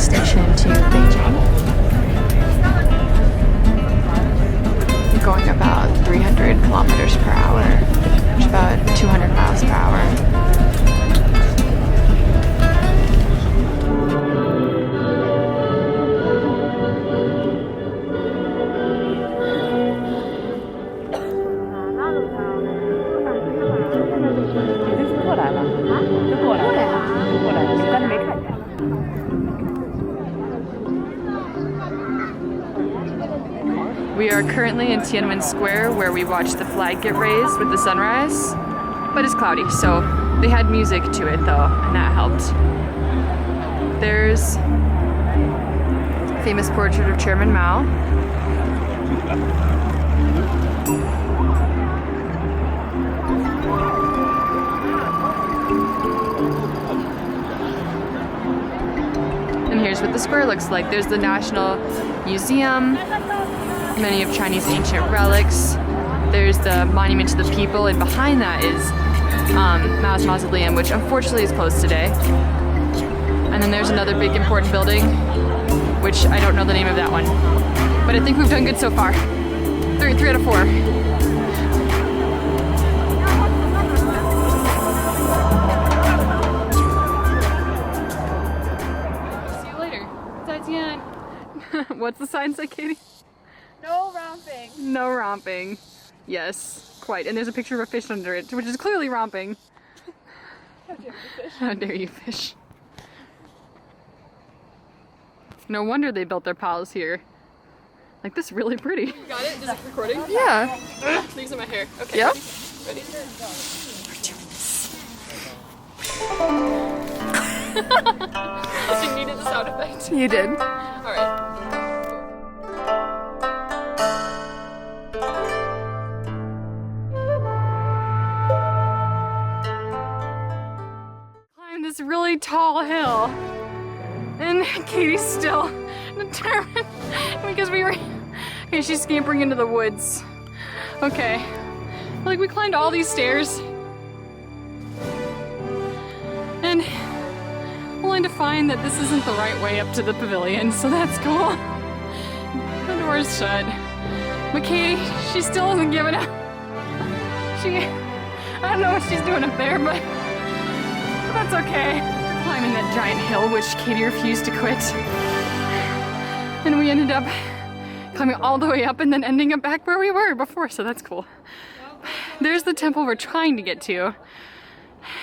station to Beijing. Going about 300 kilometers per hour, which is about 200 miles per hour. We are currently in Tiananmen Square where we watched the flag get raised with the sunrise, but it's cloudy, so they had music to it though, and that helped. There's a famous portrait of Chairman Mao. And here's what the square looks like. There's the National Museum, many of Chinese ancient relics. There's the Monument to the People, and behind that is Mao's Mausoleum, which unfortunately is closed today. And then there's another big important building, which I don't know the name of that one. But I think we've done good so far. Three out of 4. See you later. 再见. What's the sign say, Katie? No romping. No romping. Yes, quite. And there's a picture of a fish under it, which is clearly romping. How dare you fish? How dare you fish. No wonder they built their palace here. Like, this is really pretty. You got it? Is it recording? Yeah. These are my hair. Okay. Yep. Ready? We're doing this. You needed the sound effect. You did. Alright. This really tall hill, and Katie's still determined because we were. Okay, she's scampering into the woods. Okay, like we climbed all these stairs, and only to find that this isn't the right way up to the pavilion. So that's cool. The door's shut, but Katie, she still hasn't given up. I don't know what she's doing up there, but that's okay. We're climbing that giant hill, which Katie refused to quit. And we ended up climbing all the way up and then ending up back where we were before, so that's cool. There's the temple we're trying to get to.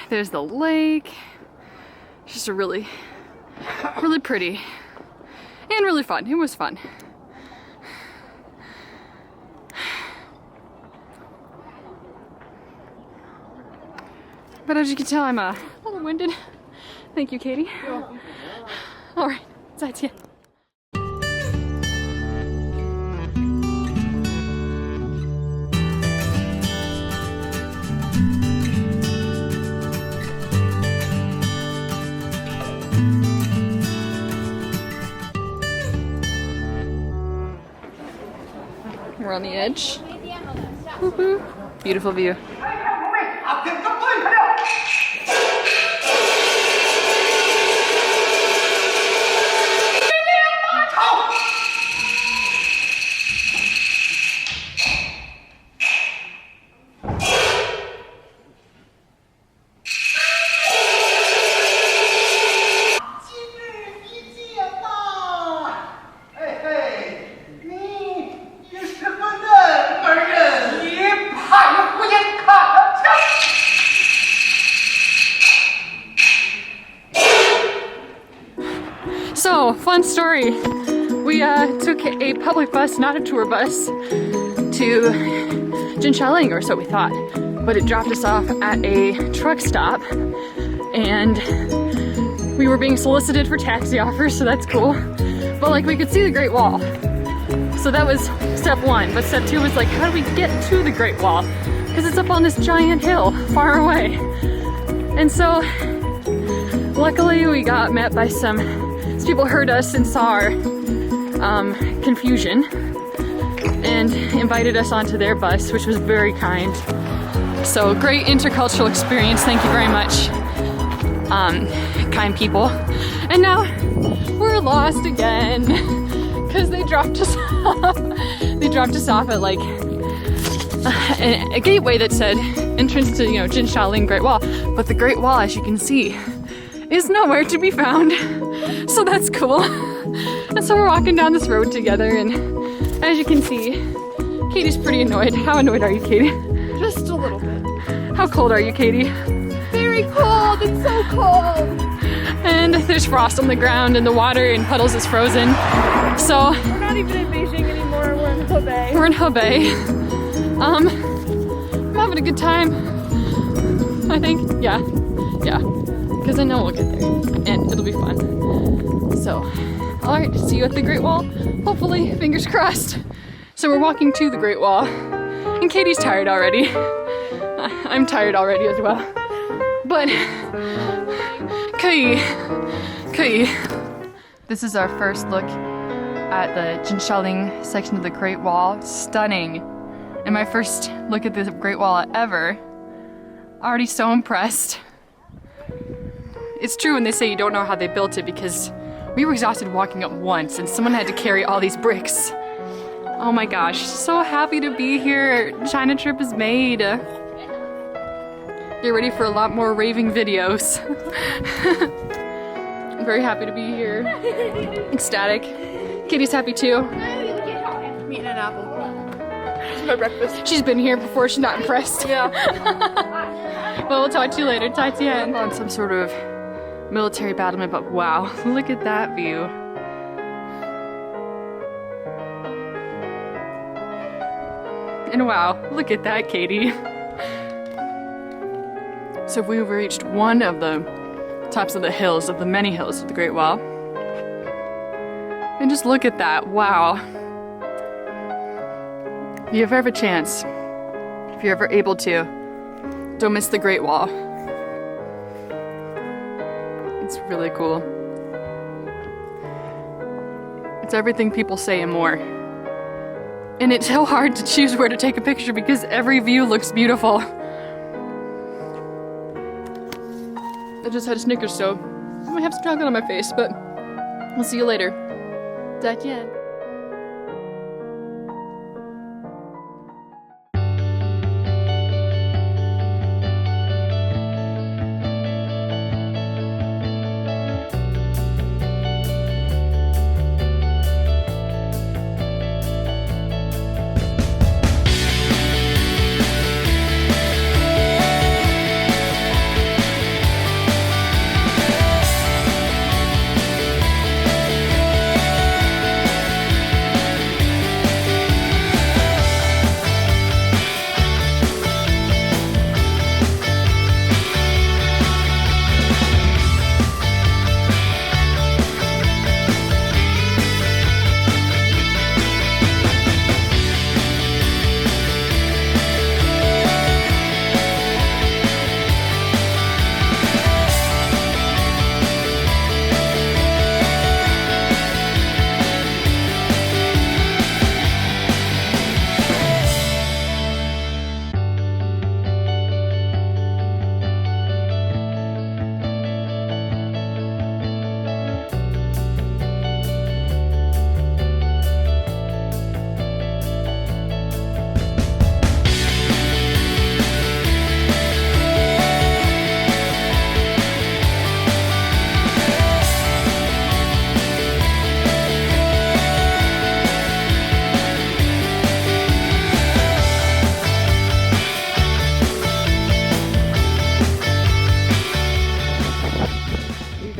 There's the lake. It's just a really, really pretty and really fun. It was fun. But as you can tell, I'm a little winded. Thank you, Katie. You're welcome. All right, 再见. We're on the edge. Woohoo! Beautiful view. So, fun story. We took a public bus, not a tour bus, to Jinshaling, or so we thought. But it dropped us off at a truck stop, and we were being solicited for taxi offers, so that's cool. But like, we could see the Great Wall. So that was step 1. But step 2 was like, how do we get to the Great Wall? Because it's up on this giant hill far away. And so, luckily we got met by some people heard us and saw our confusion and invited us onto their bus, which was very kind. So great intercultural experience. Thank you very much, kind people. And now we're lost again because they dropped us off. They dropped us off at like a gateway that said entrance to, you know, Jin Shaolin Great Wall, but the Great Wall, as you can see, is nowhere to be found. So that's cool. And so we're walking down this road together, and as you can see, Katie's pretty annoyed. How annoyed are you, Katie? Just a little bit. How cold are you, Katie? Very cold. It's so cold. And there's frost on the ground, and the water in puddles is frozen. So We're not even in Beijing anymore. We're in Hebei. we're in Hebei. I'm having a good time. I think, yeah, because I know we'll get there, and it'll be fun. So, all right, see you at the Great Wall. Hopefully, fingers crossed. So we're walking to the Great Wall, and Katie's tired already. I'm tired already as well. But, Kai. This is our first look at the Jin Shaolin section of the Great Wall. Stunning. And my first look at this Great Wall ever. Already so impressed. It's true when they say you don't know how they built it, because we were exhausted walking up once and someone had to carry all these bricks. Oh my gosh, so happy to be here. China trip is made. Get ready for a lot more raving videos. I'm very happy to be here. Ecstatic. Katie's happy too. I'm eating an apple. It's my breakfast. She's been here before, she's not impressed. Yeah. Well, we'll talk to you later. Talk to you on some sort of military battlement, but wow, look at that view. And wow, look at that, Katie. So we've reached one of the tops of the hills, of the many hills of the Great Wall. And just look at that, wow. If you ever have a chance, if you're ever able to, don't miss the Great Wall. It's really cool. It's everything people say and more. And it's so hard to choose where to take a picture because every view looks beautiful. I just had a Snickers, so I might have some chocolate on my face, but I'll see you later. 再见.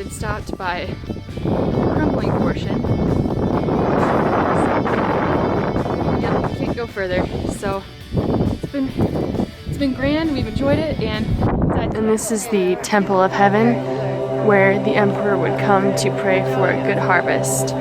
Stopped by the crumbling portion. Yep, can't go further. So it's been grand. We've enjoyed it, and this is the Temple of Heaven, where the Emperor would come to pray for a good harvest.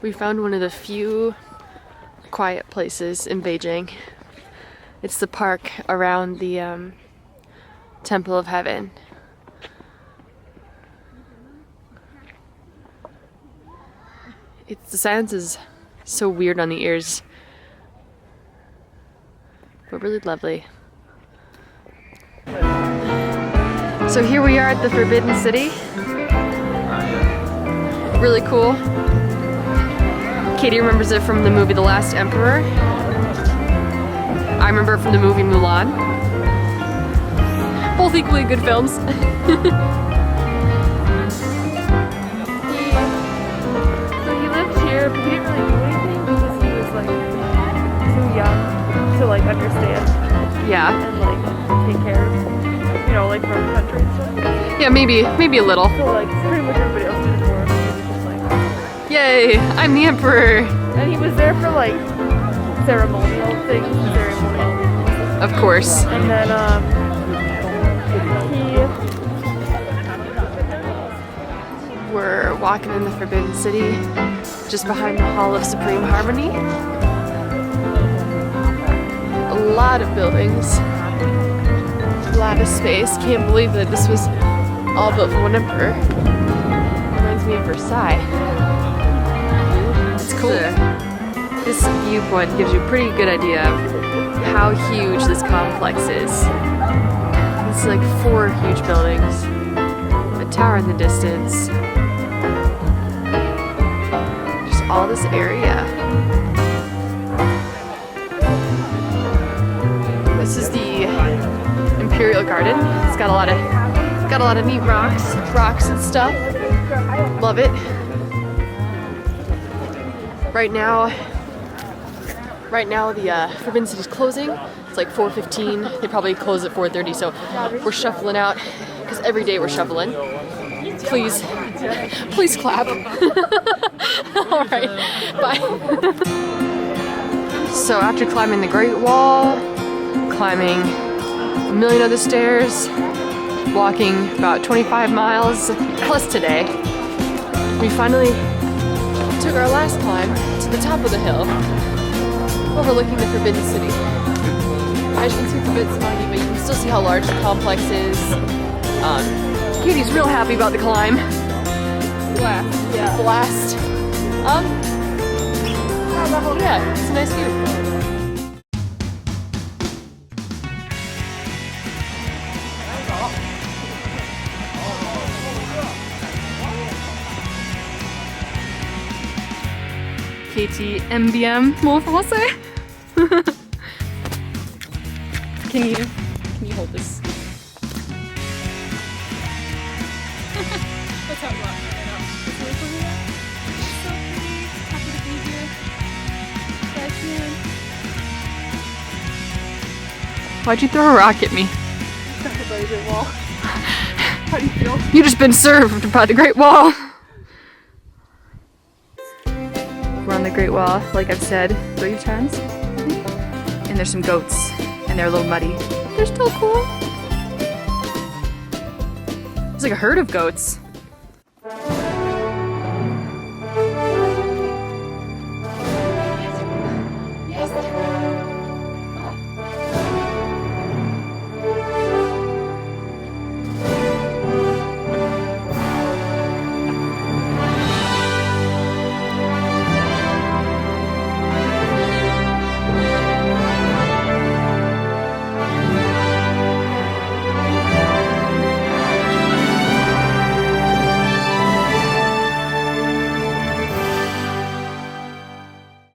We found one of the few quiet places in Beijing. It's the park around the Temple of Heaven. The silence is so weird on the ears, but really lovely. So here we are at the Forbidden City. Really cool. Katie remembers it from the movie The Last Emperor. I remember it from the movie Mulan. Both equally good films. So he lived here, but he didn't really do anything because he was like too young to like understand Yeah. and like take care of, you know, like from the country and stuff. Yeah, maybe a little. So like pretty much everybody else did it for him. He was just like, Yay, I'm the emperor. and he was there for like ceremonial things, ceremonial. Of course. And then We're walking in the Forbidden City, just behind the Hall of Supreme Harmony. A lot of buildings, a lot of space. Can't believe that this was all built for one emperor. Reminds me of Versailles. It's cool. This viewpoint gives you a pretty good idea of how huge this complex is. It's like 4 huge buildings, a tower in the distance, just all this area. This is the Imperial Garden. It's got a lot of neat rocks and stuff. Love it. Right now the Forbidden City's closing. It's like 4:15. They probably close at 4:30, so we're shuffling out because every day we're shuffling. Please clap. All right, bye. So after climbing the Great Wall, climbing a million other stairs, walking about 25 miles plus today, we finally took our last climb to the top of the hill, overlooking the Forbidden City. As you can see, Forbidden's tiny, but you can still see how large the complex is. Katie's real happy about the climb. blast. Yeah. Blast. Yeah, it's a nice view. Katie MBM mon français. Can you hold this? That's how it looks. I know. It's really cool here. It's so pretty. Happy to be here. Why'd you throw a rock at me? By the Great Wall. How do you feel? You just been served by the Great Wall. We're on the Great Wall, like I've said 3 times. And there's some goats, and they're a little muddy. They're still cool. There's like a herd of goats.